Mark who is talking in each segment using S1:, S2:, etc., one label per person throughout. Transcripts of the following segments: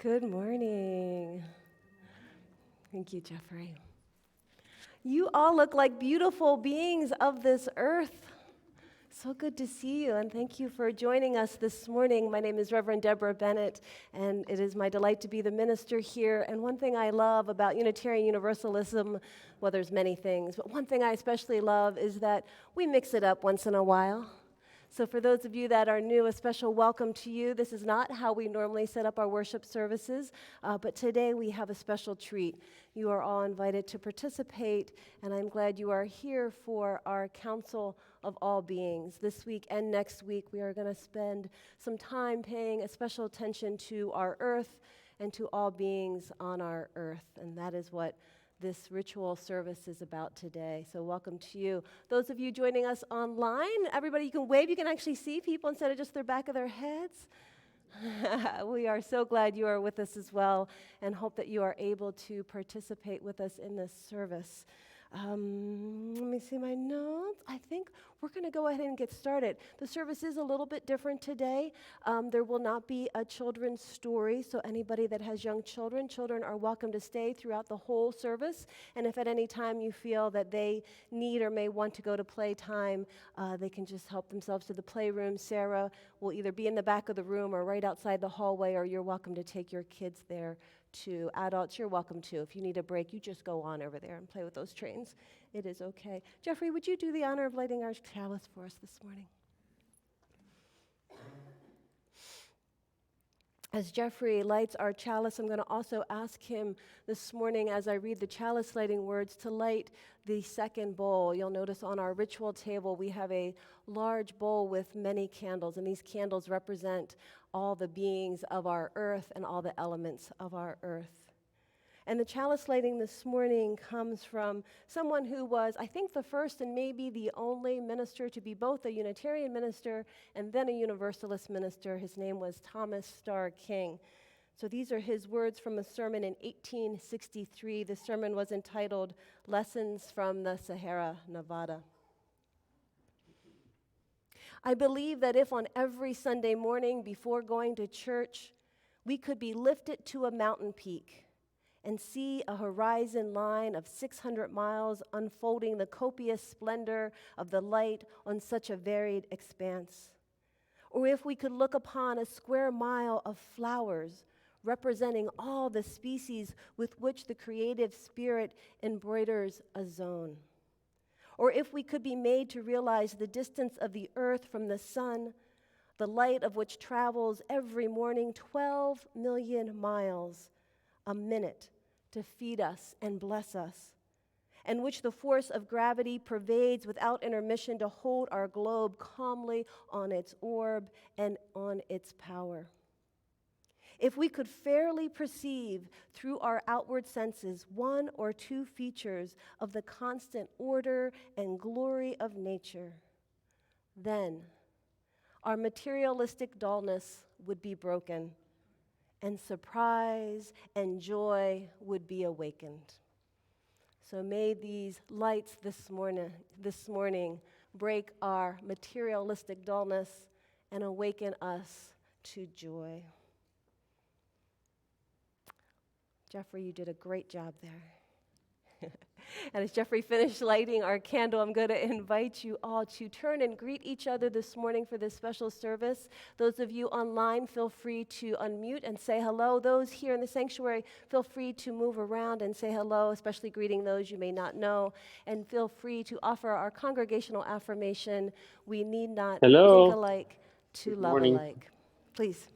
S1: Good morning. Thank you, Jeffrey. You all look like beautiful beings of this earth. So good to see you, and thank you for joining us this morning. My name is Reverend Deborah Bennett, and it is my delight to be the minister here. And one thing I love about Unitarian Universalism, well, there's many things, but one thing I especially love is that we mix it up once in a while. So for those of you that are new, a special welcome to you. This is not how we normally set up our worship services, but today we have a special treat. You are all invited to participate, and I'm glad you are here for our Council of All Beings. This week and next week, we are going to spend some time paying a special attention to our earth and to all beings on our earth, and that is what this ritual service is about today. So welcome to you. Those of you joining us online, everybody, you can wave. You can actually see people instead of just their back of their heads. We are so glad you are with us as well and hope that you are able to participate with us in this service. Let me see my notes. I think we're going to go ahead and get started. The service is a little bit different today. There will not be a children's story, so anybody that has young children are welcome to stay throughout the whole service. And if at any time you feel that they need or may want to go to playtime, they can just help themselves to the playroom. Sarah will either be in the back of the room or right outside the hallway, or you're welcome to take your kids there too. Adults, you're welcome to. If you need a break, you just go on over there and play with those trains. It is okay. Jeffrey, would you do the honor of lighting our chalice for us this morning? As Jeffrey lights our chalice, I'm going to also ask him this morning, as I read the chalice lighting words, to light the second bowl. You'll notice on our ritual table we have a large bowl with many candles, and these candles represent all the beings of our earth and all the elements of our earth. And the chalice lighting this morning comes from someone who was, I think, the first and maybe the only minister to be both a Unitarian minister and then a Universalist minister. His name was Thomas Starr King. So these are his words from a sermon in 1863. The sermon was entitled Lessons from the Sahara Nevada. I believe that if on every Sunday morning before going to church, we could be lifted to a mountain peak and see a horizon line of 600 miles unfolding the copious splendor of the light on such a varied expanse. Or if we could look upon a square mile of flowers representing all the species with which the creative spirit embroiders a zone. Or if we could be made to realize the distance of the earth from the sun, the light of which travels every morning 12 million miles a minute to feed us and bless us, and which the force of gravity pervades without intermission to hold our globe calmly on its orb and on its power. If we could fairly perceive through our outward senses one or two features of the constant order and glory of nature, then our materialistic dullness would be broken, and surprise and joy would be awakened. So may these lights this morning break our materialistic dullness and awaken us to joy. Jeffrey, you did a great job there. And as Jeffrey finished lighting our candle, I'm going to invite you all to turn and greet each other this morning for this special service. Those of you online, feel free to unmute and say hello. Those here in the sanctuary, feel free to move around and say hello, especially greeting those you may not know. And feel free to offer our congregational affirmation, we need not think
S2: Hello.
S1: alike to
S2: Good
S1: love
S2: morning.
S1: alike. Please.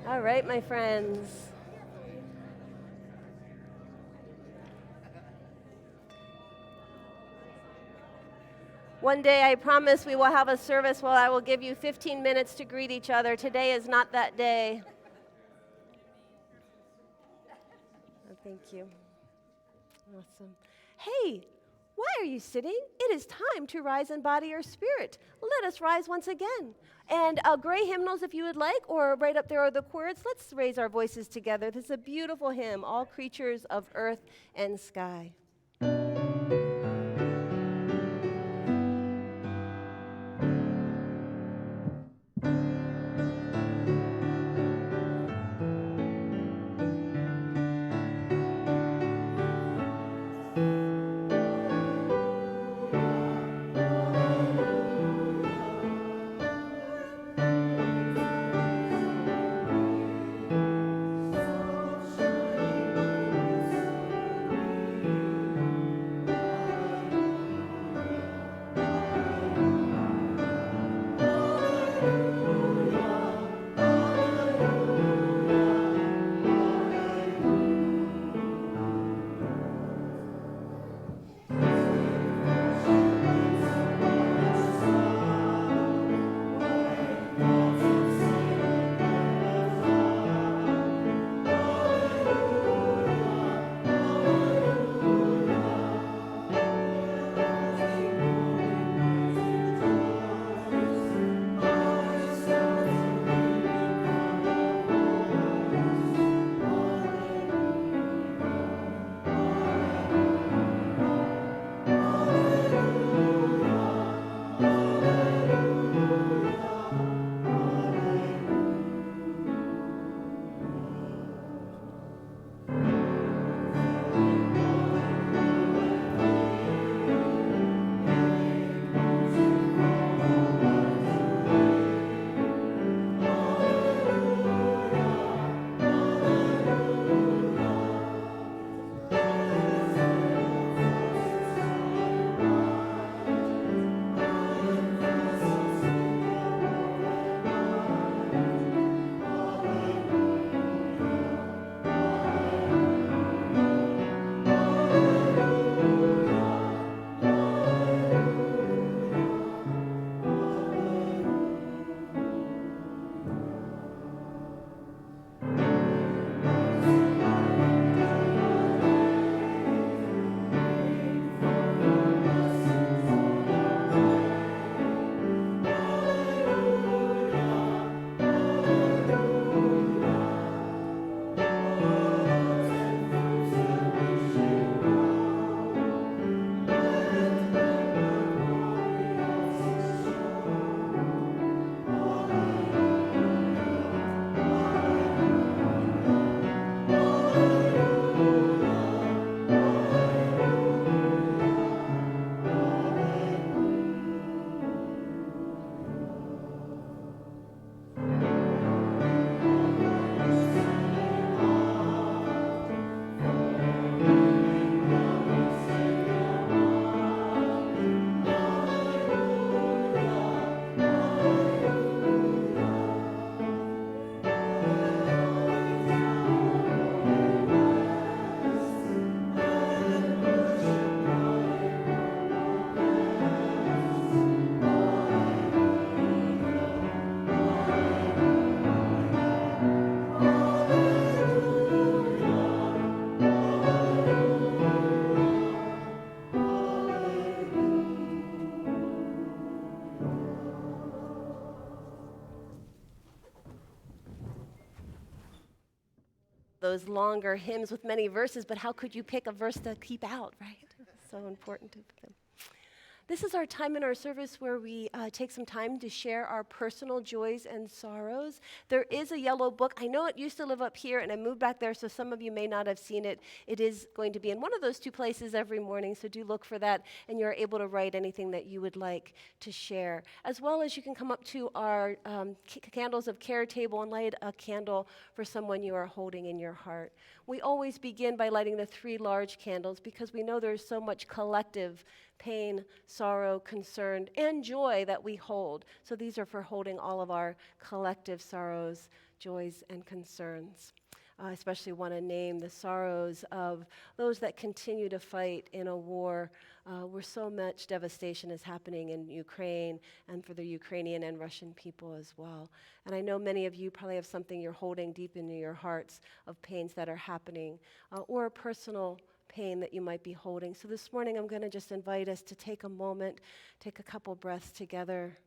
S1: All right, my friends. One day I promise we will have a service where I will give you 15 minutes to greet each other. Today is not that day. Oh, thank you. Awesome. Hey, why are you sitting? It is time to rise in body or spirit. Let us rise once again. And gray hymnals if you would like, or right up there are the chords. Let's raise our voices together. This is a beautiful hymn, All Creatures of Earth and Sky. Those longer hymns with many verses, but how could you pick a verse to keep out, right? It's so important to put them. This is our time in our service where we take some time to share our personal joys and sorrows. There is a yellow book. I know it used to live up here, and I moved back there, so some of you may not have seen it. It is going to be in one of those two places every morning, so do look for that, and you're able to write anything that you would like to share. As well as you can come up to our candles of care table and light a candle for someone you are holding in your heart. We always begin by lighting the 3 large candles because we know there's so much collective pain, sorrow, concern, and joy that we hold. So these are for holding all of our collective sorrows, joys, and concerns. I especially want to name the sorrows of those that continue to fight in a war where so much devastation is happening in Ukraine and for the Ukrainian and Russian people as well. And I know many of you probably have something you're holding deep into your hearts of pains that are happening or a personal pain that you might be holding. So this morning I'm going to just invite us to take a moment, take a couple breaths together.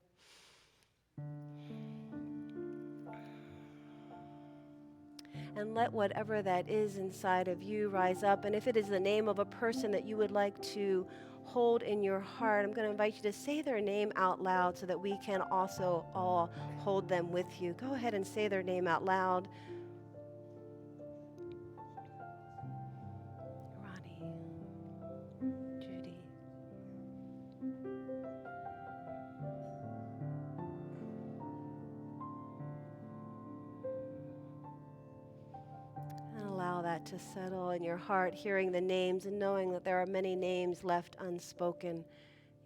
S1: And let whatever that is inside of you rise up. And if it is the name of a person that you would like to hold in your heart, I'm going to invite you to say their name out loud so that we can also all hold them with you. Go ahead and say their name out loud. Ronnie, Judy, and allow that to settle in your heart, hearing the names and knowing that there are many names left unspoken.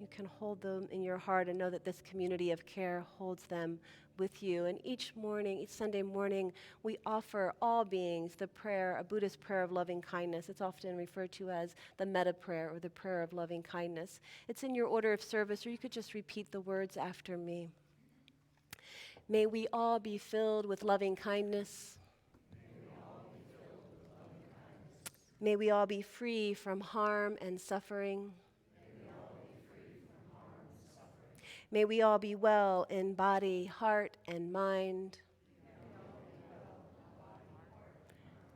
S1: You can hold them in your heart and know that this community of care holds them with you. And each morning, each Sunday morning, we offer all beings the prayer, a Buddhist prayer of loving kindness. It's often referred to as the metta prayer or the prayer of loving kindness. It's in your order of service, or you could just repeat the words after me. May we all be filled with loving kindness. May we all be free from harm and suffering. May we all be well in body, heart, and mind.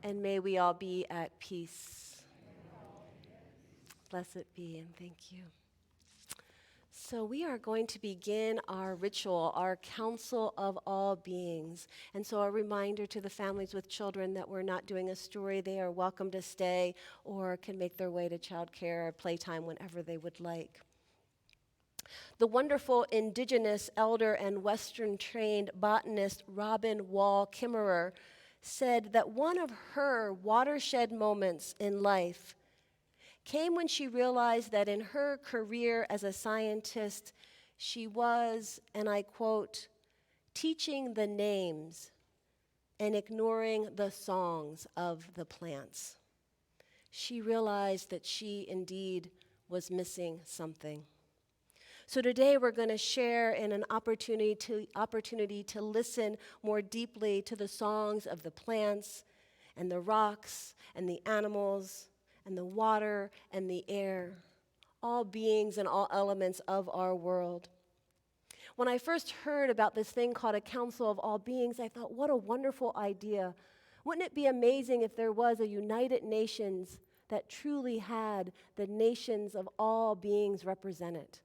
S1: And may we all be at peace. Blessed be, and thank you. So we are going to begin our ritual, our council of all beings. And so a reminder to the families with children that we're not doing a story. They are welcome to stay or can make their way to childcare or playtime whenever they would like. The wonderful indigenous elder and Western-trained botanist Robin Wall Kimmerer said that one of her watershed moments in life came when she realized that in her career as a scientist, she was, and I quote, teaching the names and ignoring the songs of the plants. She realized that she indeed was missing something. So today we're going to share in an opportunity to listen more deeply to the songs of the plants and the rocks and the animals and the water and the air, all beings and all elements of our world. When I first heard about this thing called a council of all beings, I thought, what a wonderful idea. Wouldn't it be amazing if there was a United Nations that truly had the nations of all beings represented?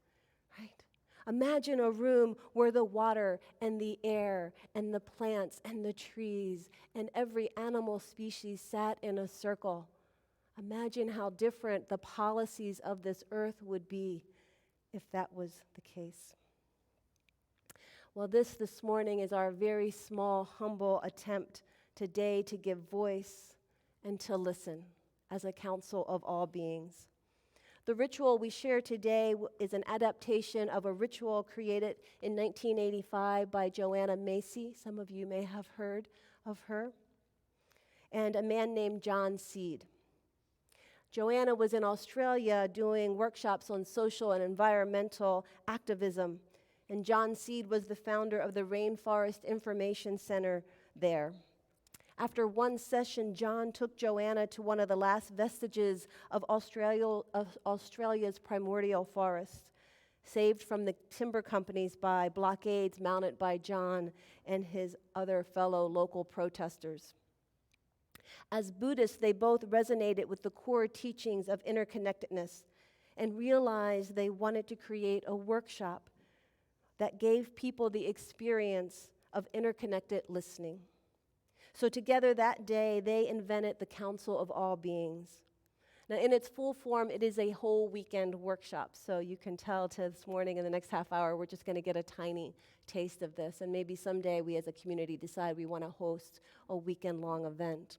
S1: Right? Imagine a room where the water and the air and the plants and the trees and every animal species sat in a circle. Imagine how different the policies of this earth would be if that was the case. Well, this morning is our very small, humble attempt today to give voice and to listen as a council of all beings. The ritual we share today is an adaptation of a ritual created in 1985 by Joanna Macy. Some of you may have heard of her. And a man named John Seed. Joanna was in Australia doing workshops on social and environmental activism. And John Seed was the founder of the Rainforest Information Center there. After one session, John took Joanna to one of the last vestiges of Australia's primordial forest, saved from the timber companies by blockades mounted by John and his other fellow local protesters. As Buddhists, they both resonated with the core teachings of interconnectedness and realized they wanted to create a workshop that gave people the experience of interconnected listening. So together that day, they invented the Council of All Beings. Now, in its full form, it is a whole weekend workshop. So you can tell this morning in the next half hour, we're just going to get a tiny taste of this. And maybe someday we as a community decide we want to host a weekend-long event.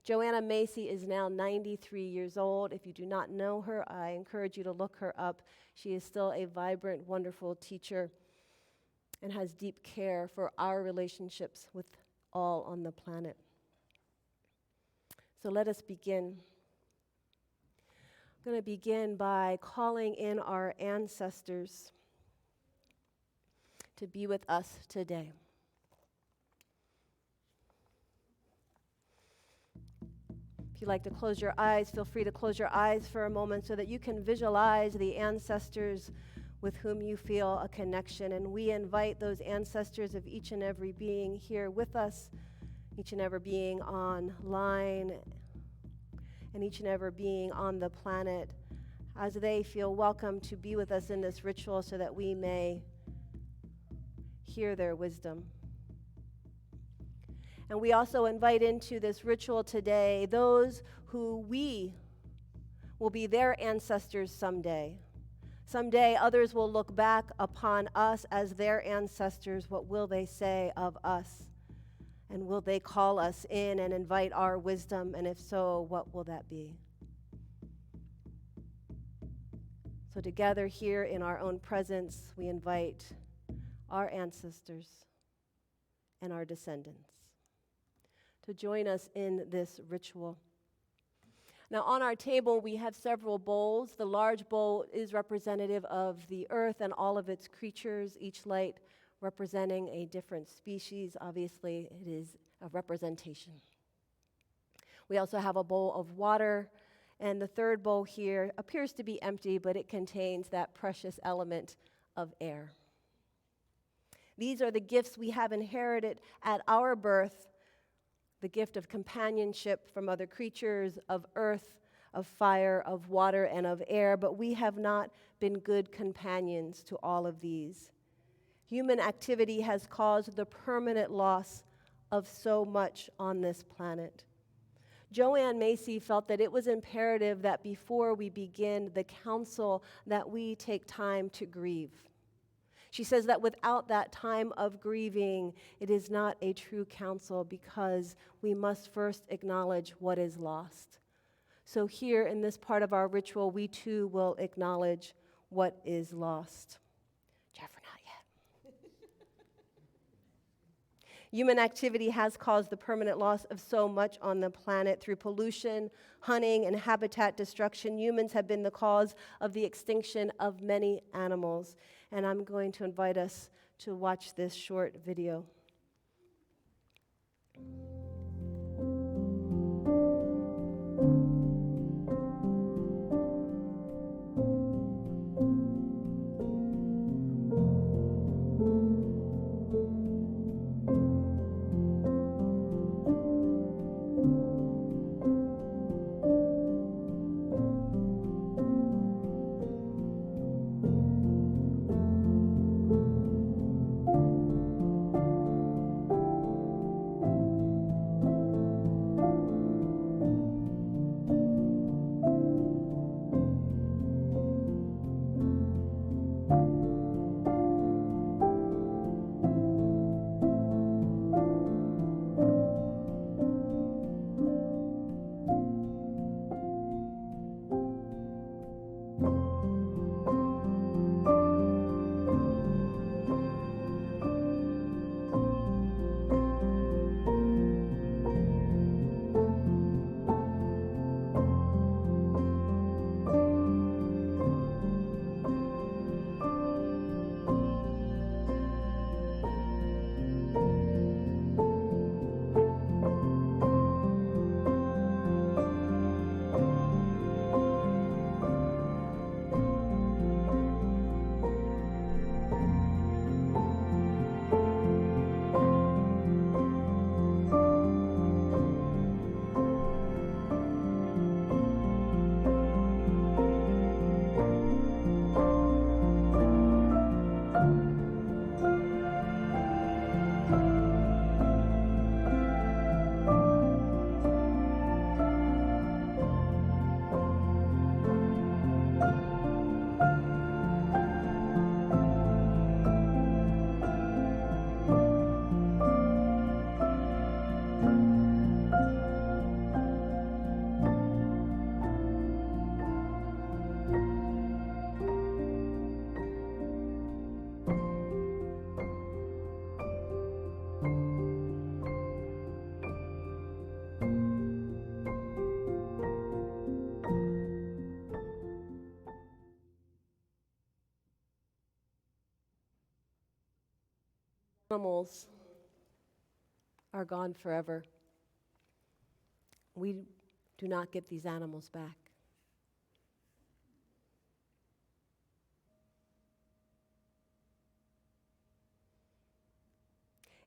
S1: Joanna Macy is now 93 years old. If you do not know her, I encourage you to look her up. She is still a vibrant, wonderful teacher and has deep care for our relationships with all on the planet. So let us begin. I'm going to begin by calling in our ancestors to be with us today. If you'd like to close your eyes, feel free to close your eyes for a moment so that you can visualize the ancestors with whom you feel a connection. And we invite those ancestors of each and every being here with us, each and every being online, and each and every being on the planet, as they feel welcome to be with us in this ritual so that we may hear their wisdom. And we also invite into this ritual today those who we will be their ancestors someday. Someday others will look back upon us as their ancestors. What will they say of us? And will they call us in and invite our wisdom? And if so, what will that be? So together here in our own presence, we invite our ancestors and our descendants to join us in this ritual. Now, on our table, we have several bowls. The large bowl is representative of the earth and all of its creatures, each light representing a different species. Obviously, it is a representation. We also have a bowl of water, and the third bowl here appears to be empty, but it contains that precious element of air. These are the gifts we have inherited at our birth, the gift of companionship from other creatures, of earth, of fire, of water, and of air, but we have not been good companions to all of these. Human activity has caused the permanent loss of so much on this planet. Joanne Macy felt that it was imperative that before we begin the council that we take time to grieve. She says that without that time of grieving, it is not a true counsel because we must first acknowledge what is lost. So here in this part of our ritual, we too will acknowledge what is lost. Jeff, not yet. Human activity has caused the permanent loss of so much on the planet through pollution, hunting, and habitat destruction. Humans have been the cause of the extinction of many animals. And I'm going to invite us to watch this short video. Animals are gone forever. We do not get these animals back.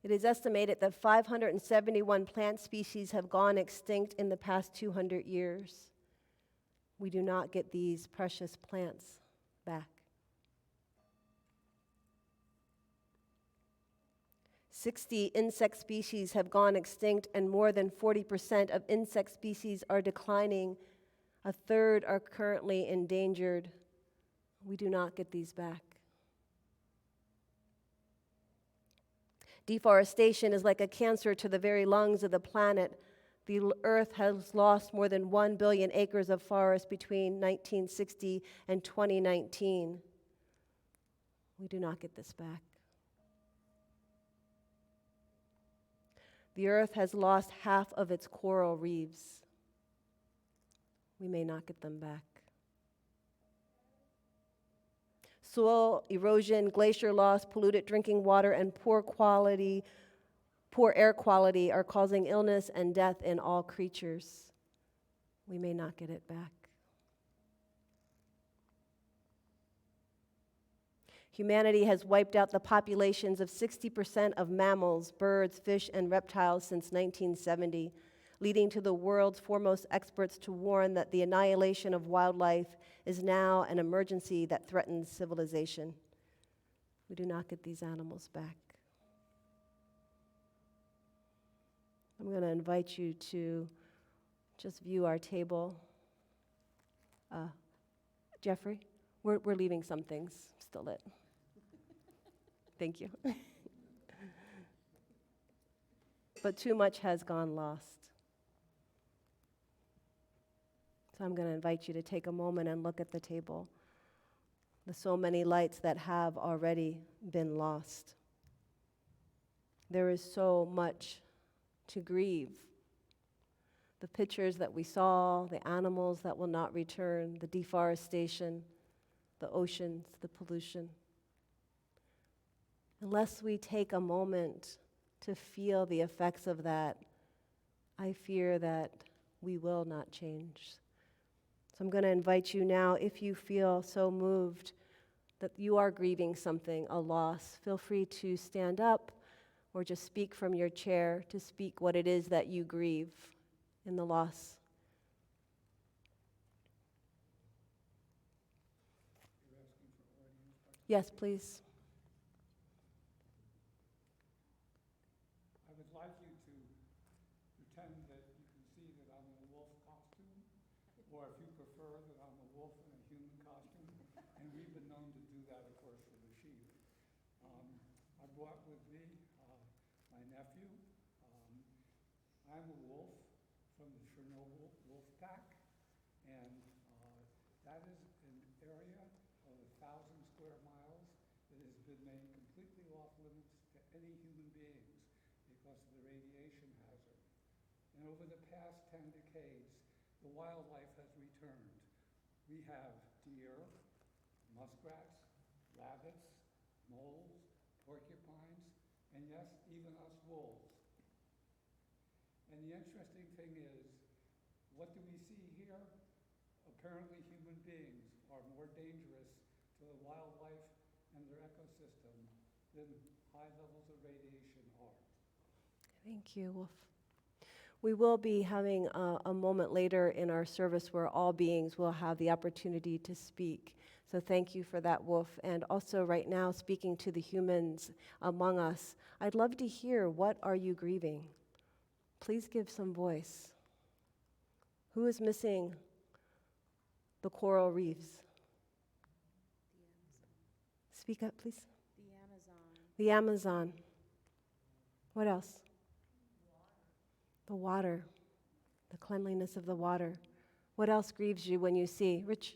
S1: It is estimated that 571 plant species have gone extinct in the past 200 years. We do not get these precious plants back. 60 insect species have gone extinct, and more than 40% of insect species are declining. A third are currently endangered. We do not get these back. Deforestation is like a cancer to the very lungs of the planet. The earth has lost more than 1 billion acres of forest between 1960 and 2019. We do not get this back. The earth has lost half of its coral reefs. We may not get them back. Soil erosion, glacier loss, polluted drinking water, and poor air quality are causing illness and death in all creatures. We may not get it back. Humanity has wiped out the populations of 60% of mammals, birds, fish, and reptiles since 1970, leading to the world's foremost experts to warn that the annihilation of wildlife is now an emergency that threatens civilization. We do not get these animals back. I'm going to invite you to just view our table. Jeffrey, we're leaving some things still lit. Thank you. But too much has gone lost. So I'm going to invite you to take a moment and look at the table. The so many lights that have already been lost. There is so much to grieve. The pictures that we saw, the animals that will not return, the deforestation, the oceans, the pollution. Unless we take a moment to feel the effects of that, I fear that we will not change. So I'm going to invite you now, if you feel so moved that you are grieving something, a loss, feel free to stand up or just speak from your chair to speak what it is that you grieve in the loss. Yes, please.
S2: I would like you to pretend that you can see that I'm in a wolf costume, or if you prefer, that I'm a wolf in a human costume. And we've been known to do that, of course, for the sheep. I brought with me my nephew. I'm a wolf from the Chernobyl wolf pack, and that is an area of 1,000 square miles that has been made completely off limits to any human beings because of the radiation hazard. And over the past 10 decades, the wildlife has returned. We have deer, muskrats, rabbits, moles, porcupines, and yes, even us wolves. And the interesting thing is, what do we see here? Apparently human beings are more dangerous to the wildlife and their ecosystem than high levels of radiation are.
S1: Thank you, Wolf. We will be having a moment later in our service where all beings will have the opportunity to speak. So thank you for that, Wolf. And also right now, speaking to the humans among us, I'd love to hear, what are you grieving? Please give some voice. Who is missing the coral reefs? Speak up, please.
S3: The Amazon.
S1: The Amazon. What else? The water. The cleanliness of the water. What else grieves you when you see? Rich?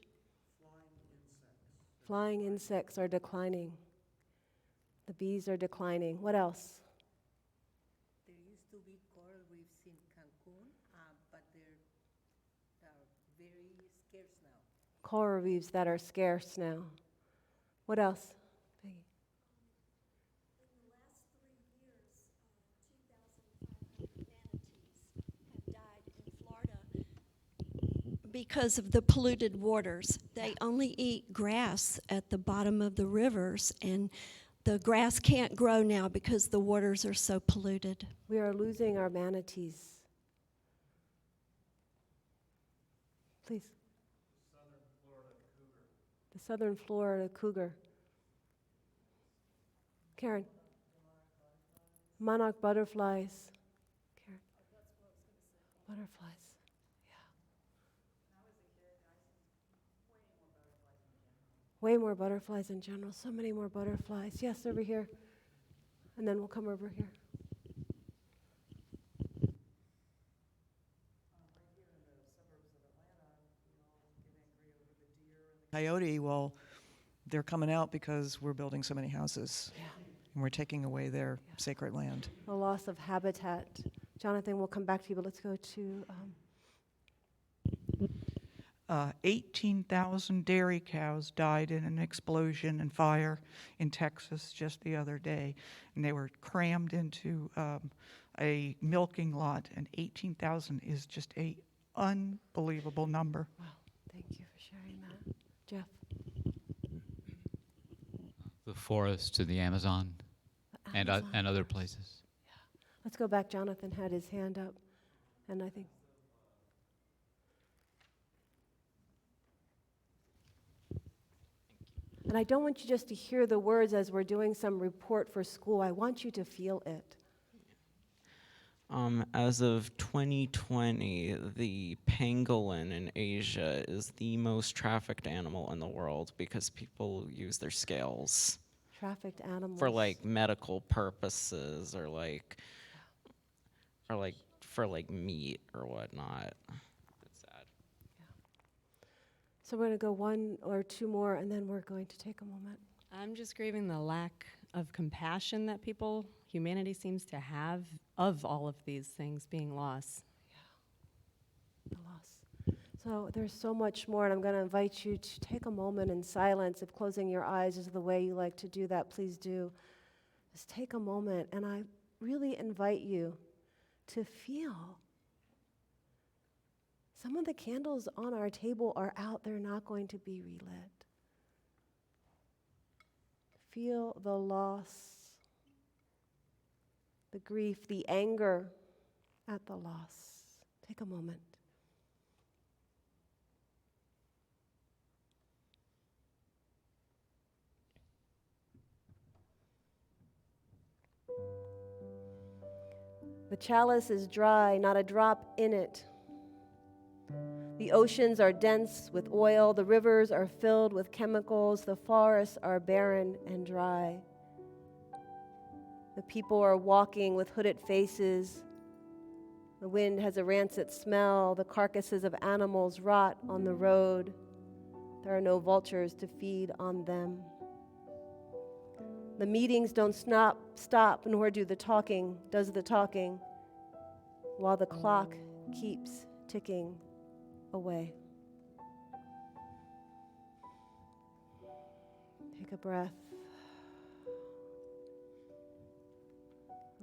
S1: Flying insects are declining. The bees are declining. What else?
S3: There used to be coral reefs in Cancun, but they're very scarce now.
S1: Coral reefs that are scarce now. What else? Peggy?
S4: In the last 3 because of the polluted waters. They only eat grass at the bottom of the rivers, and the grass can't grow now because the waters are so polluted.
S1: We are losing our manatees. Please. The southern Florida cougar. Karen. Monarch butterflies. Karen. Butterflies. Way more butterflies in general. So many more butterflies. Yes, over here. And then we'll come over here.
S5: Coyote, well, they're coming out because we're building so many houses.
S1: Yeah.
S5: And we're taking away their sacred land.
S1: The loss of habitat. Jonathan, we'll come back to you, but let's go to
S6: 18,000 dairy cows died in an explosion and fire in Texas just the other day. And they were crammed into a milking lot, and 18,000 is just an unbelievable number.
S1: wow, thank you for sharing that. Jeff.
S7: The forest to the Amazon,
S1: The
S7: and
S1: Amazon
S7: other
S1: forest.
S7: places.
S1: Let's go back. Jonathan had his hand up, and I think. And I don't want you just to hear the words as we're doing some report for school. I want you to feel it.
S8: As of 2020, the pangolin in Asia is the most trafficked animal in the world because people use their scales
S1: Trafficked animals.
S8: for like medical purposes or for meat or whatnot. It's sad.
S1: So we're going to go one or two more, and then we're going to take a moment.
S9: I'm just grieving the lack of compassion that humanity seems to have of all of these things being lost.
S1: The loss. So there's so much more, and I'm going to invite you to take a moment in silence. If closing your eyes is the way you like to do that, please do. Just take a moment, and I really invite you to feel. Some of the candles on our table are out. They're not going to be relit. Feel the loss, the grief, the anger at the loss. Take a moment. The chalice is dry, not a drop in it. The oceans are dense with oil, the rivers are filled with chemicals, the forests are barren and dry. The people are walking with hooded faces. The wind has a rancid smell, the carcasses of animals rot on the road. There are no vultures to feed on them. The meetings don't stop, nor does the talking, while the clock keeps ticking away. Take a breath.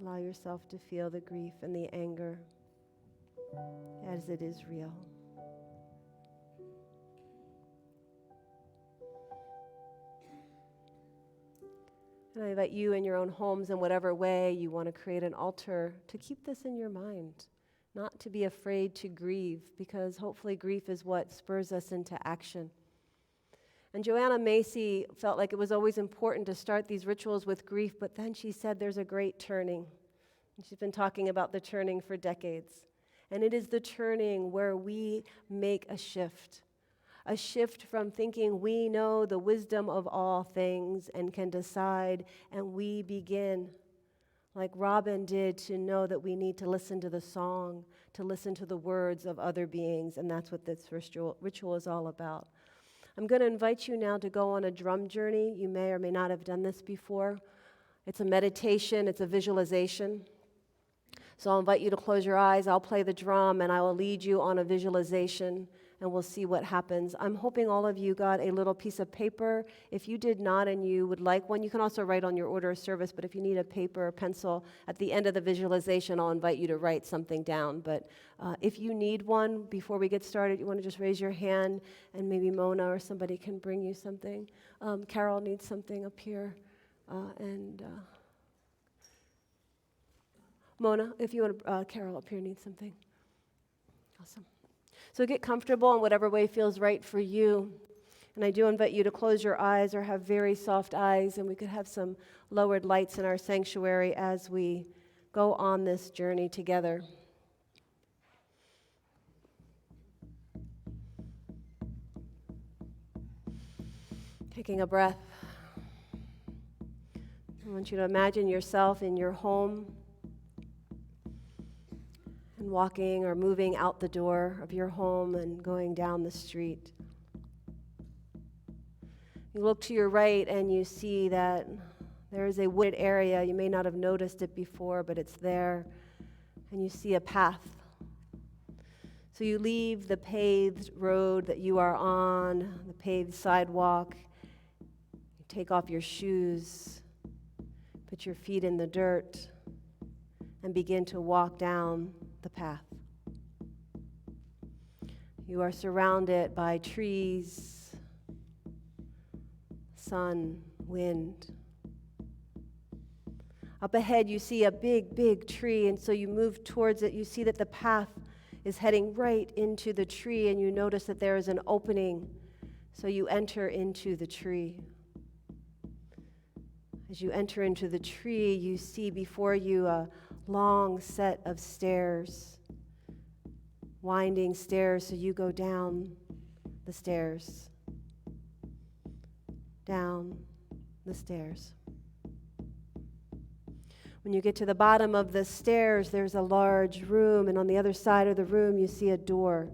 S1: Allow yourself to feel the grief and the anger as it is real. And I invite you in your own homes, in whatever way you want to create an altar, to keep this in your mind, not to be afraid to grieve, because hopefully grief is what spurs us into action. And Joanna Macy felt like it was always important to start these rituals with grief, but then she said there's a great turning. And she's been talking about the turning for decades. And it is the turning where we make a shift from thinking we know the wisdom of all things and can decide, and we begin, like Robin did, to know that we need to listen to the song, to listen to the words of other beings, and that's what this ritual is all about. I'm going to invite you now to go on a drum journey. You may or may not have done this before. It's a meditation, it's a visualization. So I'll invite you to close your eyes. I'll play the drum, and I will lead you on a visualization. and we'll see what happens. I'm hoping all of you got a little piece of paper. If you did not and you would like one, you can also write on your order of service, but if you need a paper or pencil, at the end of the visualization, I'll invite you to write something down. But if you need one before we get started, you want to just raise your hand, and maybe Mona or somebody can bring you something. Carol needs something up here, and Mona, if you want, Carol up here needs something. Awesome. So get comfortable in whatever way feels right for you. And I do invite you to close your eyes or have very soft eyes, and we could have some lowered lights in our sanctuary as we go on this journey together. Taking a breath. I want you to imagine yourself in your home and walking or moving out the door of your home and going down the street. You look to your right and you see that there is a wooded area. You may not have noticed it before, but it's there. And you see a path. So you leave the paved road that you are on, the paved sidewalk. You take off your shoes, put your feet in the dirt, and begin to walk down the path. You are surrounded by trees, sun, wind. Up ahead, you see a big, big tree, and so you move towards it. You see that the path is heading right into the tree, and you notice that there is an opening, so you enter into the tree. As you enter into the tree, you see before you a long set of stairs, winding stairs, so you go down the stairs, down the stairs. When you get to the bottom of the stairs, there's a large room, and on the other side of the room, you see a door.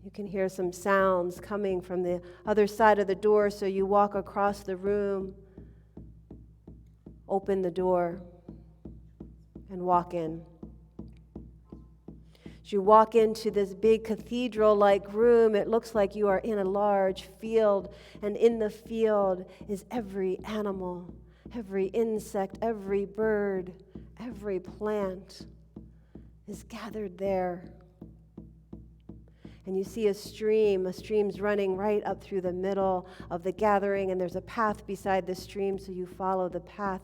S1: You can hear some sounds coming from the other side of the door, so you walk across the room, open the door, and walk in. As you walk into this big cathedral-like room, it looks like you are in a large field, and in the field is every animal, every insect, every bird, every plant is gathered there. And you see a stream's running right up through the middle of the gathering, and there's a path beside the stream, so you follow the path.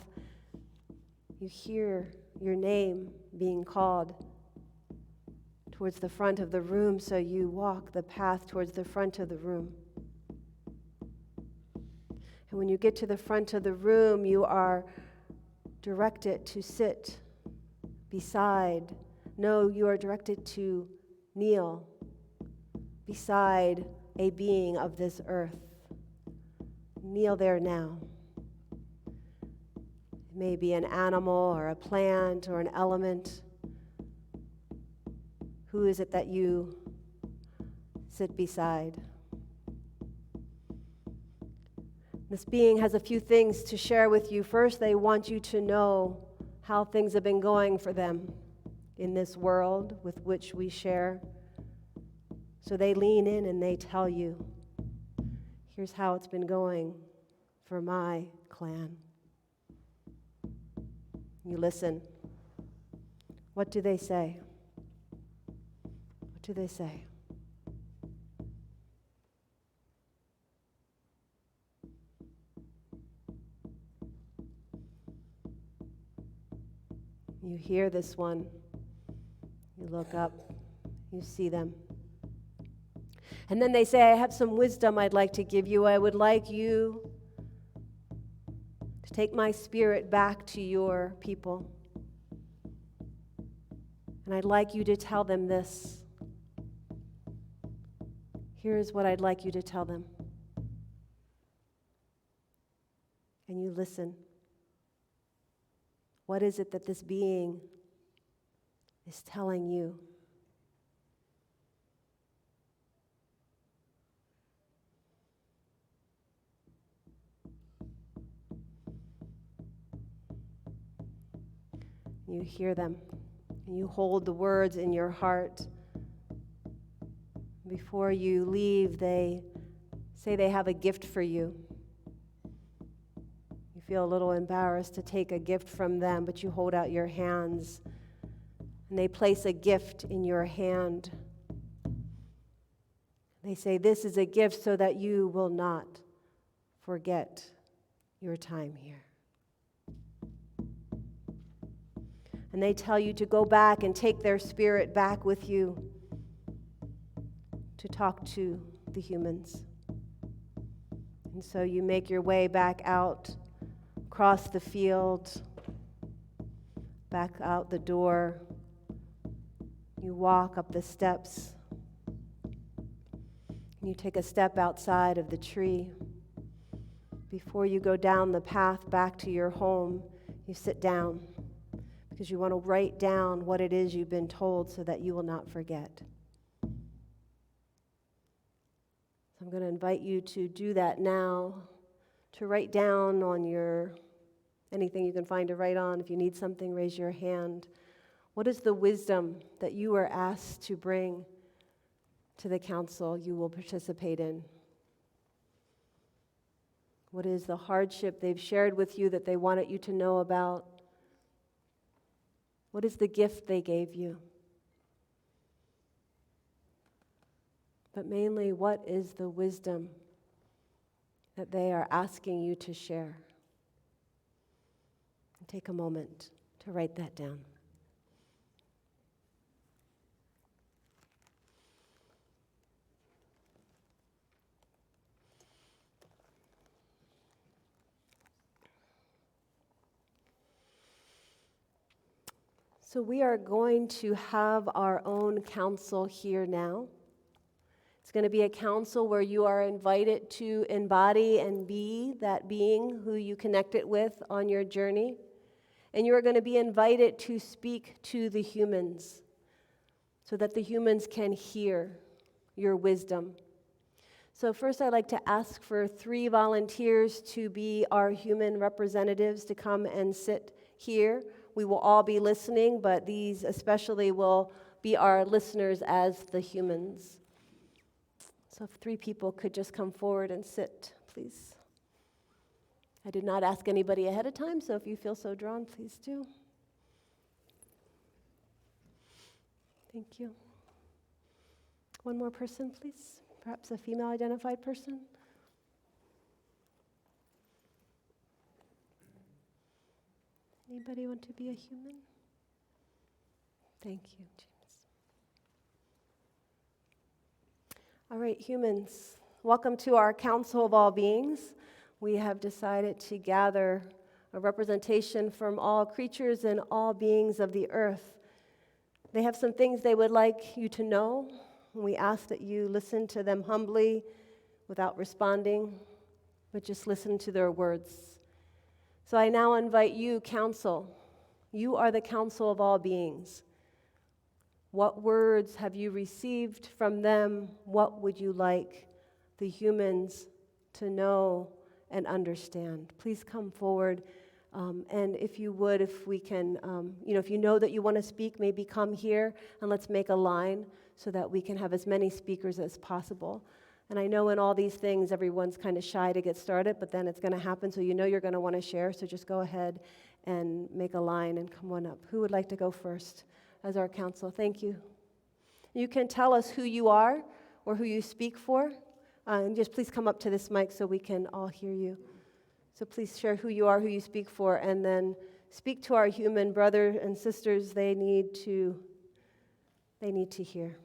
S1: You hear your name being called towards the front of the room, so you walk the path towards the front of the room. And when you get to the front of the room, you are directed to sit beside. No, you are directed to kneel beside a being of this earth. Kneel there now. It may be an animal or a plant or an element. Who is it that you sit beside? This being has a few things to share with you. First, they want you to know how things have been going for them in this world with which we share. So they lean in and they tell you, here's how it's been going for my clan. You listen. What do they say? What do they say? You hear this one. You look up. You see them. And then they say, I have some wisdom I'd like to give you. I would like you to take my spirit back to your people. And I'd like you to tell them this. Here's what I'd like you to tell them. And you listen. What is it that this being is telling you? You hear them, and you hold the words in your heart. Before you leave, they say they have a gift for you. You feel a little embarrassed to take a gift from them, but you hold out your hands, and they place a gift in your hand. They say, this is a gift so that you will not forget your time here. And they tell you to go back and take their spirit back with you to talk to the humans. And so you make your way back out, across the field, back out the door. You walk up the steps. You take a step outside of the tree. Before you go down the path back to your home, you sit down because you want to write down what it is you've been told so that you will not forget. I'm going to invite you to do that now, to write down on your, anything you can find to write on. If you need something, raise your hand. What is the wisdom that you are asked to bring to the council you will participate in? What is the hardship they've shared with you that they wanted you to know about? What is the gift they gave you? But mainly, what is the wisdom that they are asking you to share? Take a moment to write that down. So we are going to have our own council here now. It's going to be a council where you are invited to embody and be that being who you connected with on your journey. And you are going to be invited to speak to the humans so that the humans can hear your wisdom. So first, I'd like to ask for 3 volunteers to be our human representatives to come and sit here. We will all be listening, but these especially will be our listeners as the humans. So if 3 people could just come forward and sit, please. I did not ask anybody ahead of time, so if you feel so drawn, please do. Thank you. One more person, please. Perhaps a female-identified person. Anybody want to be a human? Thank you, James. All right, humans, welcome to our Council of All Beings. We have decided to gather a representation from all creatures and all beings of the earth. They have some things they would like you to know. We ask that you listen to them humbly without responding, but just listen to their words. So I now invite you, Council. You are the Council of All Beings. What words have you received from them? What would you like the humans to know and understand? Please come forward. And if you would, if we can, if you know that you want to speak, maybe come here and let's make a line so that we can have as many speakers as possible. And I know in all these things, everyone's kind of shy to get started, but then it's going to happen, so you know you're going to want to share, so just go ahead and make a line and come on up. Who would like to go first as our council? Thank you. You can tell us who you are or who you speak for, and just please come up to this mic so we can all hear you. So please share who you are, who you speak for, and then speak to our human brothers and sisters. They need to hear.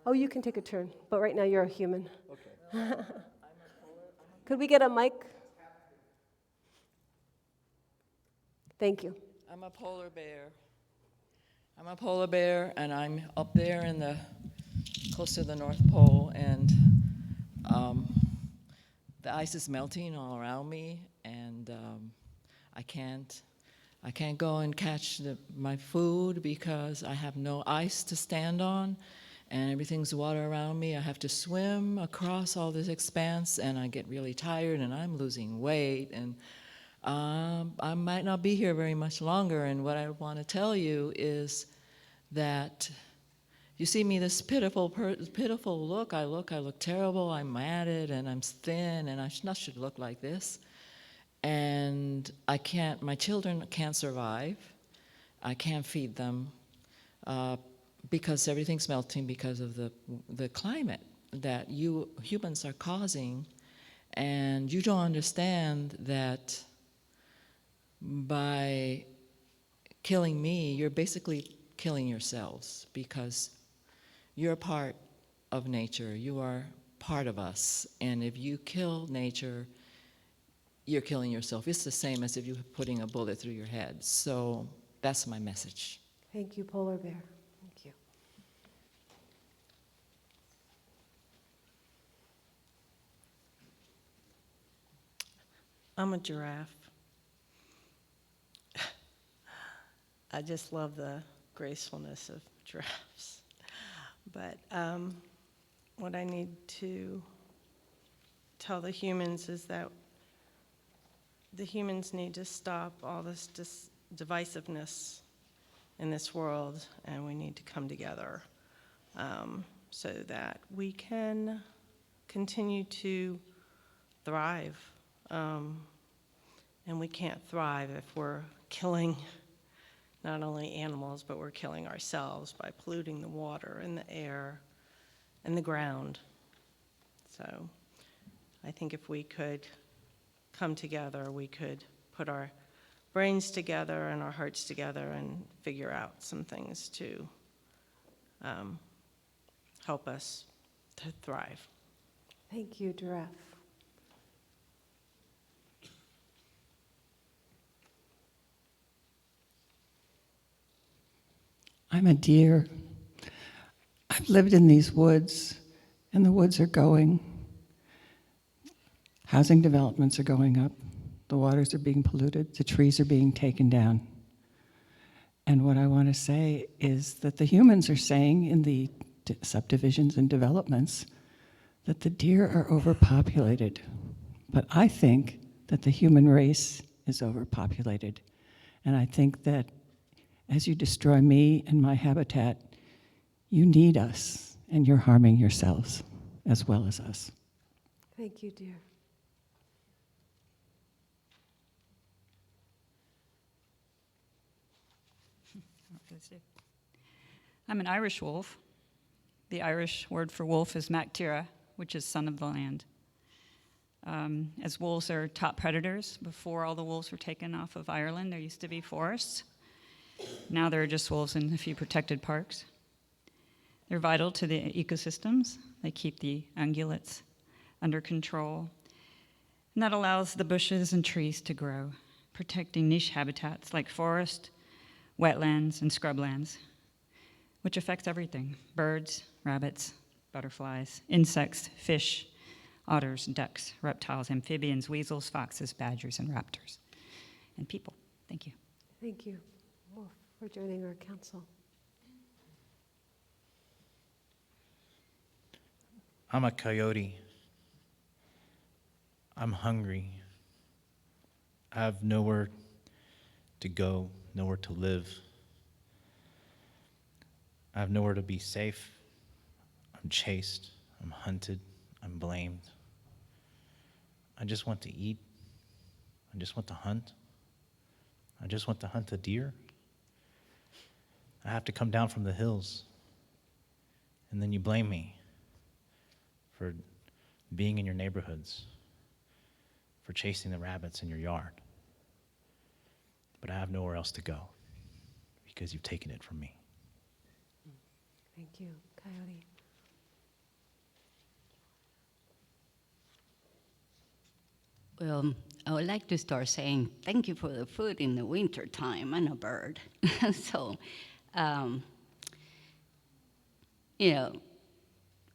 S1: Oh, you can take a turn, but right now you're a human. Okay. Could we get a mic? Thank you.
S10: I'm a polar bear. I'm a polar bear, and I'm up there close to the North Pole, and the ice is melting all around me, and I can't go and catch my food because I have no ice to stand on, and everything's water around me. I have to swim across all this expanse, and I get really tired, and I'm losing weight, and I might not be here very much longer. And what I want to tell you is that You see me this pitiful look. I look terrible. I'm matted and I'm thin, and I not should look like this. And I can't. My children can't survive. I can't feed them because everything's melting because of the climate that you humans are causing, and you don't understand that by killing me, you're basically killing yourselves, because you're part of nature. You are part of us. And if you kill nature, you're killing yourself. It's the same as if you're putting a bullet through your head. So that's my message.
S1: Thank you, Polar Bear. Thank you.
S11: I'm a giraffe. I just love the gracefulness of giraffes. But what I need to tell the humans is that the humans need to stop all this divisiveness in this world, and we need to come together so that we can continue to thrive. And we can't thrive if we're killing not only animals, but we're killing ourselves by polluting the water and the air and the ground. So I think if we could come together, we could put our brains together and our hearts together and figure out some things to help us to thrive.
S1: Thank you, Giraffe.
S12: I'm a deer. I've lived in these woods, and the woods are going. Housing developments are going up. The waters are being polluted. The trees are being taken down. And what I want to say is that the humans are saying in the subdivisions and developments that the deer are overpopulated. But I think that the human race is overpopulated. And I think that as you destroy me and my habitat, you need us, and you're harming yourselves as well as us.
S1: Thank you, dear.
S13: I'm an Irish wolf. The Irish word for wolf is mactira, which is son of the land. As wolves are top predators, before all the wolves were taken off of Ireland, there used to be forests. Now there are just wolves in a few protected parks. They're vital to the ecosystems. They keep the ungulates under control. And that allows the bushes and trees to grow, protecting niche habitats like forest, wetlands, and scrublands, which affects everything: birds, rabbits, butterflies, insects, fish, otters, ducks, reptiles, amphibians, weasels, foxes, badgers, and raptors, and people. Thank you.
S1: Thank you, Wolf, for joining our council.
S14: I'm a coyote. I'm hungry. I have nowhere to go, nowhere to live. I have nowhere to be safe. I'm chased. I'm hunted. I'm blamed. I just want to eat. I just want to hunt. I just want to hunt a deer. I have to come down from the hills. And then you blame me for being in your neighborhoods, for chasing the rabbits in your yard. But I have nowhere else to go because you've taken it from me.
S1: Thank you, Coyote.
S15: Well, I would like to start saying thank you for the food in the winter time. I'm a bird. So,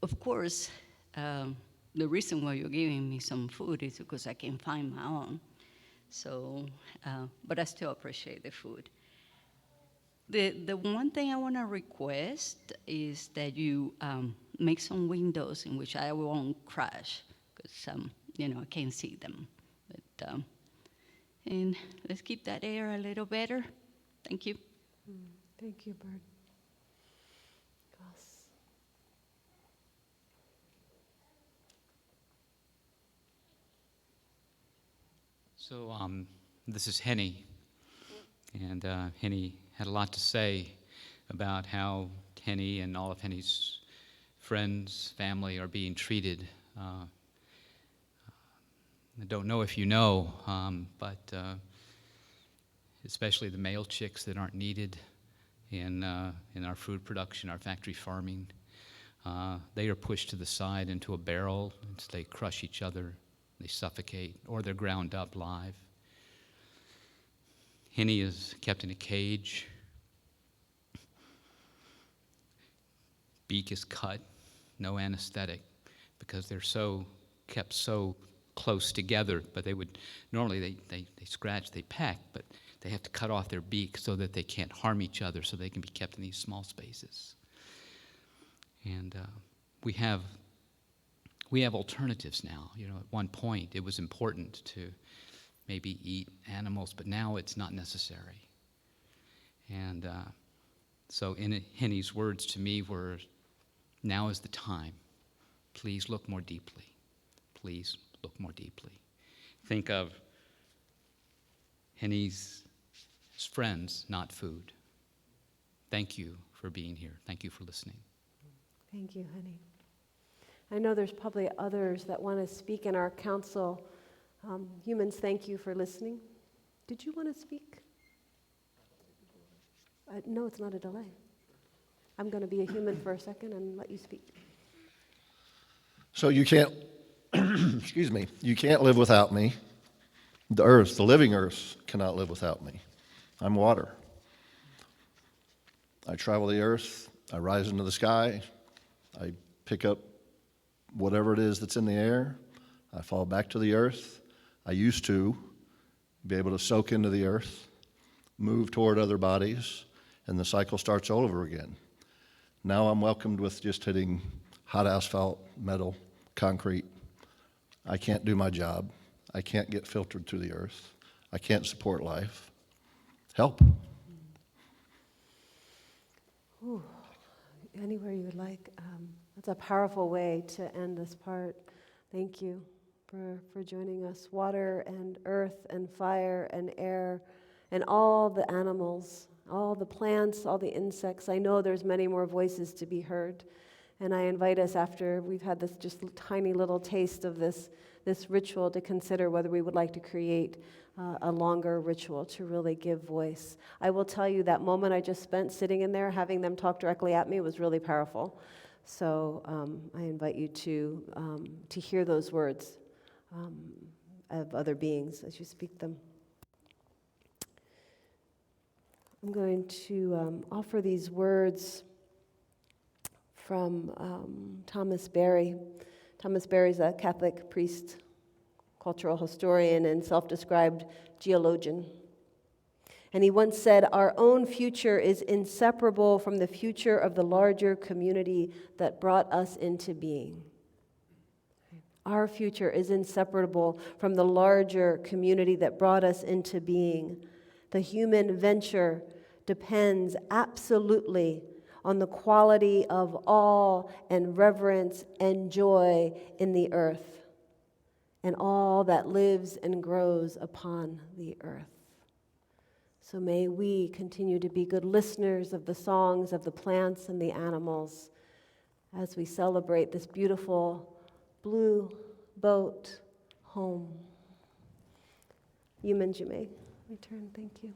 S15: of course, the reason why you're giving me some food is because I can find my own. So, but I still appreciate the food. The one thing I want to request is that you make some windows in which I won't crash, because I can't see them. But and let's keep that air a little better. Thank you.
S1: Thank you, Bird. Goss.
S7: So this is Henny, and Henny had a lot to say about how Henny and all of Henny's friends, family are being treated. I don't know if you know, but especially the male chicks that aren't needed in our food production, our factory farming, they are pushed to the side into a barrel, and they crush each other, they suffocate, or they're ground up live. Henny is kept in a cage. Beak is cut, no anesthetic, because they're kept so close together. But they would normally they scratch, they peck, but they have to cut off their beak so that they can't harm each other, so they can be kept in these small spaces. And we have alternatives now. You know, at one point it was important to maybe eat animals, but now it's not necessary. And so Henny's words to me were, now is the time. Please look more deeply. Please look more deeply. Think of Henny's friends, not food. Thank you for being here. Thank you for listening.
S1: Thank you, Henny. I know there's probably others that want to speak in our council. Humans, thank you for listening. Did you want to speak? No, it's not a delay. I'm going to be a human for a second and let you speak.
S16: So you can't, excuse me, you can't live without me. The earth, the living earth, cannot live without me. I'm water. I travel the earth, I rise into the sky, I pick up whatever it is that's in the air, I fall back to the earth. I used to be able to soak into the earth, move toward other bodies, and the cycle starts all over again. Now I'm welcomed with just hitting hot asphalt, metal, concrete. I can't do my job. I can't get filtered through the earth. I can't support life. Help.
S1: Ooh, anywhere you would like. That's a powerful way to end this part. Thank you for joining us. Water and earth and fire and air and all the animals, all the plants, all the insects. I know there's many more voices to be heard. And I invite us, after we've had this just tiny little taste of this ritual, to consider whether we would like to create a longer ritual to really give voice. I will tell you, that moment I just spent sitting in there, having them talk directly at me, was really powerful. So I invite you to hear those words of other beings as you speak them. I'm going to offer these words from Thomas Berry. Thomas Berry is a Catholic priest, cultural historian, and self-described geologian. And he once said, "Our own future is inseparable from the future of the larger community that brought us into being." Our future is inseparable from the larger community that brought us into being. The human venture depends absolutely on the quality of awe and reverence and joy in the earth and all that lives and grows upon the earth. So may we continue to be good listeners of the songs of the plants and the animals as we celebrate this beautiful blue boat home. Humans, you may return. Thank you.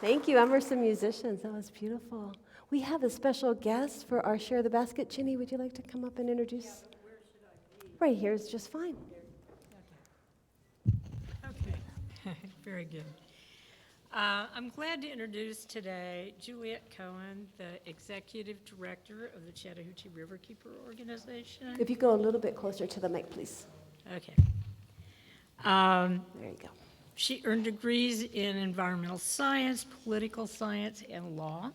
S1: Thank you, Emerson musicians. That was beautiful. We have a special guest for our Share the Basket. Ginny, would you like to come up and introduce?
S17: Yeah, but where should I be?
S1: Right here is just fine.
S17: Okay. Very good. I'm glad to introduce today Juliet Cohen, the Executive Director of the Chattahoochee Riverkeeper Organization.
S1: If you go a little bit closer to the mic, please.
S17: Okay.
S1: There you go.
S17: She earned degrees in environmental science, political science, and law.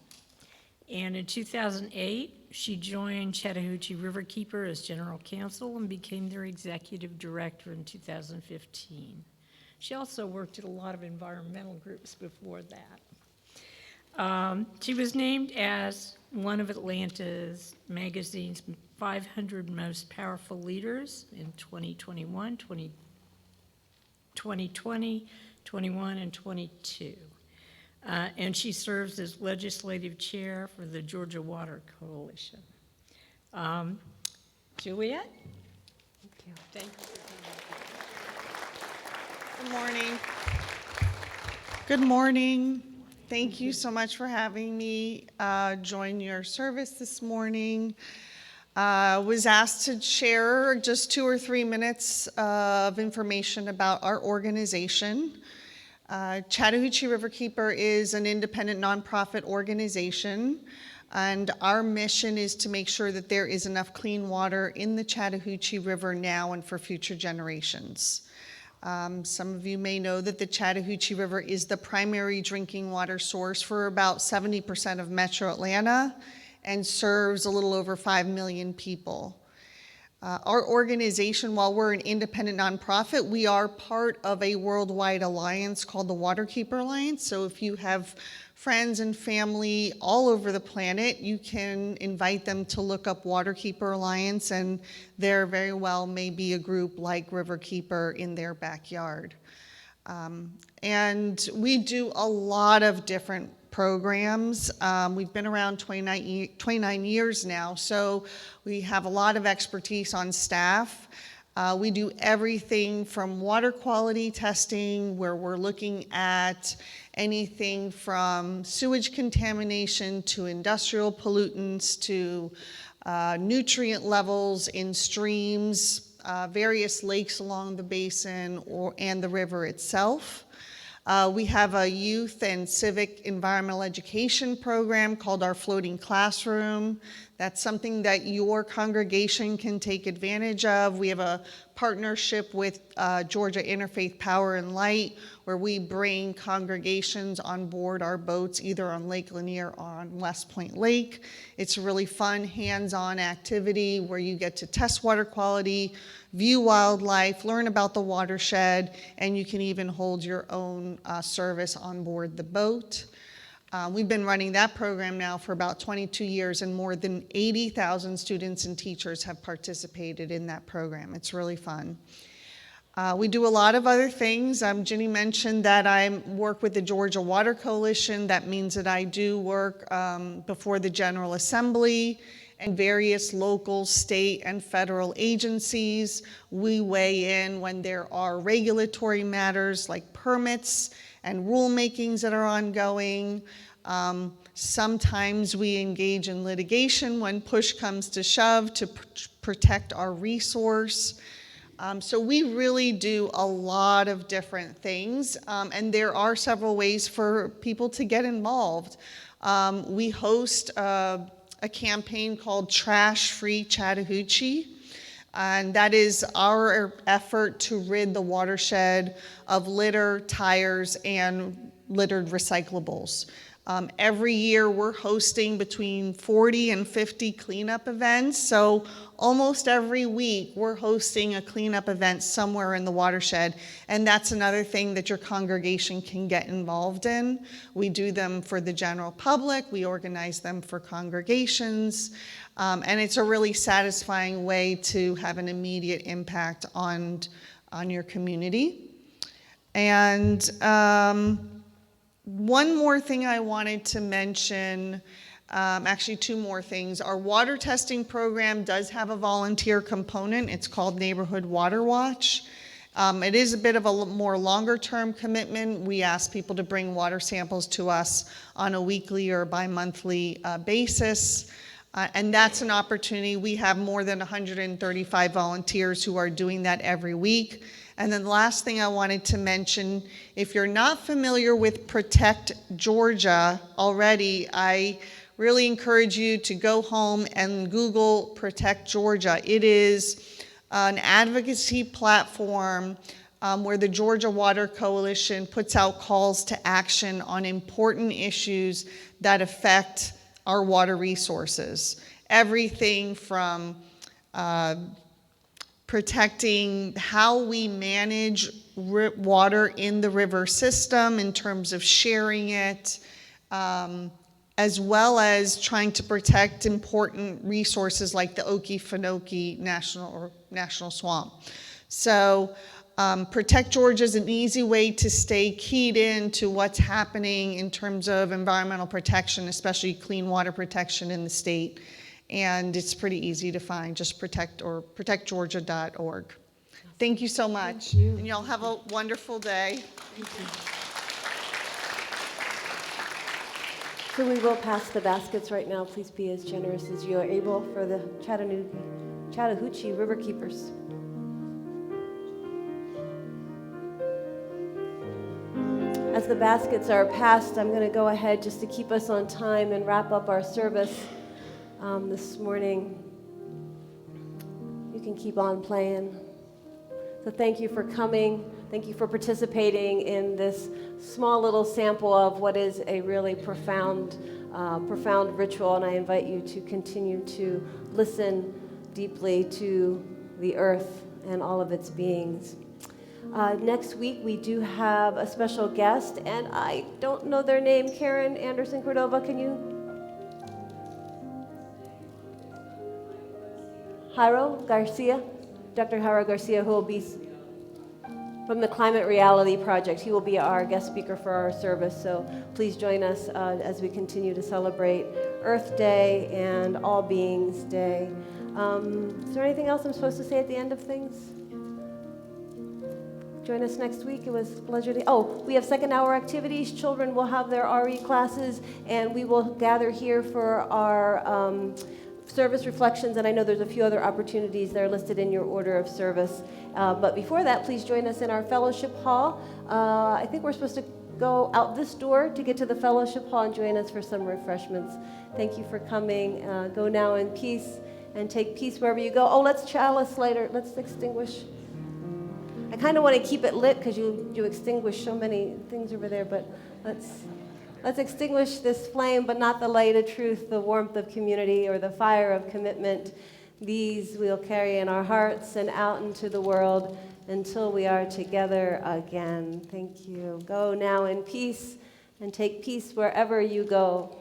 S17: And in 2008, she joined Chattahoochee Riverkeeper as general counsel and became their executive director in 2015. She also worked at a lot of environmental groups before that. She was named as one of Atlanta's magazine's 500 most powerful leaders in 2021, 2020, 21, and 22. And she serves as legislative chair for the Georgia Water Coalition. Juliet?
S1: Thank you.
S17: Thank you for
S18: Good morning. Good morning. Thank you so much for having me join your service this morning. Was asked to share just 2 or 3 minutes of information about our organization. Chattahoochee Riverkeeper is an independent nonprofit organization, and our mission is to make sure that there is enough clean water in the Chattahoochee River now and for future generations. Some of you may know that the Chattahoochee River is the primary drinking water source for about 70% of Metro Atlanta and serves a little over 5 million people. Our organization, while we're an independent nonprofit, we are part of a worldwide alliance called the Waterkeeper Alliance. So if you have friends and family all over the planet, you can invite them to look up Waterkeeper Alliance, and there very well may be a group like Riverkeeper in their backyard. And we do a lot of different programs. We've been around 29 years now, so we have a lot of expertise on staff. We do everything from water quality testing, where we're looking at anything from sewage contamination to industrial pollutants to nutrient levels in streams, various lakes along the basin and the river itself. We have a youth and civic environmental education program called our Floating Classroom. That's something that your congregation can take advantage of. We have a partnership with Georgia Interfaith Power and Light, where we bring congregations on board our boats, either on Lake Lanier or on West Point Lake. It's a really fun, hands-on activity where you get to test water quality, view wildlife, learn about the watershed, and you can even hold your own service on board the boat. We've been running that program now for about 22 years, and more than 80,000 students and teachers have participated in that program. It's really fun. We do a lot of other things. Ginny mentioned that I work with the Georgia Water Coalition. That means that I do work before the General Assembly and various local, state, and federal agencies. We weigh in when there are regulatory matters like permits and rulemakings that are ongoing. Sometimes we engage in litigation when push comes to shove to protect our resource. So we really do a lot of different things, and there are several ways for people to get involved. We host a campaign called Trash Free Chattahoochee, and that is our effort to rid the watershed of litter, tires, and littered recyclables. Every year we're hosting between 40 and 50 cleanup events, so almost every week we're hosting a cleanup event somewhere in the watershed, and that's another thing that your congregation can get involved in. We do them for the general public, we organize them for congregations, and it's a really satisfying way to have an immediate impact on your community. And one more thing I wanted to mention, actually 2 more things. Our water testing program does have a volunteer component. It's called Neighborhood Water Watch. It is a bit of a more longer-term commitment. We ask people to bring water samples to us on a weekly or bi-monthly basis. And that's an opportunity. We have more than 135 volunteers who are doing that every week. And then the last thing I wanted to mention, if you're not familiar with Protect Georgia already, I really encourage you to go home and Google Protect Georgia. It is an advocacy platform where the Georgia Water Coalition puts out calls to action on important issues that affect our water resources. Everything from protecting how we manage water in the river system in terms of sharing it, as well as trying to protect important resources like the Okefenokee National Swamp. So Protect Georgia is an easy way to stay keyed in to what's happening in terms of environmental protection, especially clean water protection in the state. And it's pretty easy to find, just protectgeorgia.org. Thank you so much. And y'all have a wonderful day.
S1: Thank you. So we will pass the baskets right now. Please be as generous as you are able for the Chattahoochee River Keepers. As the baskets are passed, I'm going to go ahead just to keep us on time and wrap up our service this morning. You can keep on playing. So thank you for coming. Thank you for participating in this small little sample of what is a really profound ritual, and I invite you to continue to listen deeply to the earth and all of its beings. Next week, we do have a special guest, and I don't know their name. Karen Anderson Cordova, can you? Jairo Garcia? Dr. Jairo Garcia, who will be from the Climate Reality Project. He will be our guest speaker for our service, so please join us as we continue to celebrate Earth Day and All Beings Day. Is there anything else I'm supposed to say at the end of things? Join us next week. It was a pleasure to... Oh, we have second hour activities. Children will have their RE classes, and we will gather here for our service reflections, and I know there's a few other opportunities that are listed in your order of service. But before that, please join us in our fellowship hall. I think we're supposed to go out this door to get to the fellowship hall and join us for some refreshments. Thank you for coming. Go now in peace and take peace wherever you go. Oh, let's chalice later. Let's extinguish. I kind of want to keep it lit because you extinguish so many things over there, but let's extinguish this flame, but not the light of truth, the warmth of community, or the fire of commitment. These we'll carry in our hearts and out into the world until we are together again. Thank you. Go now in peace and take peace wherever you go.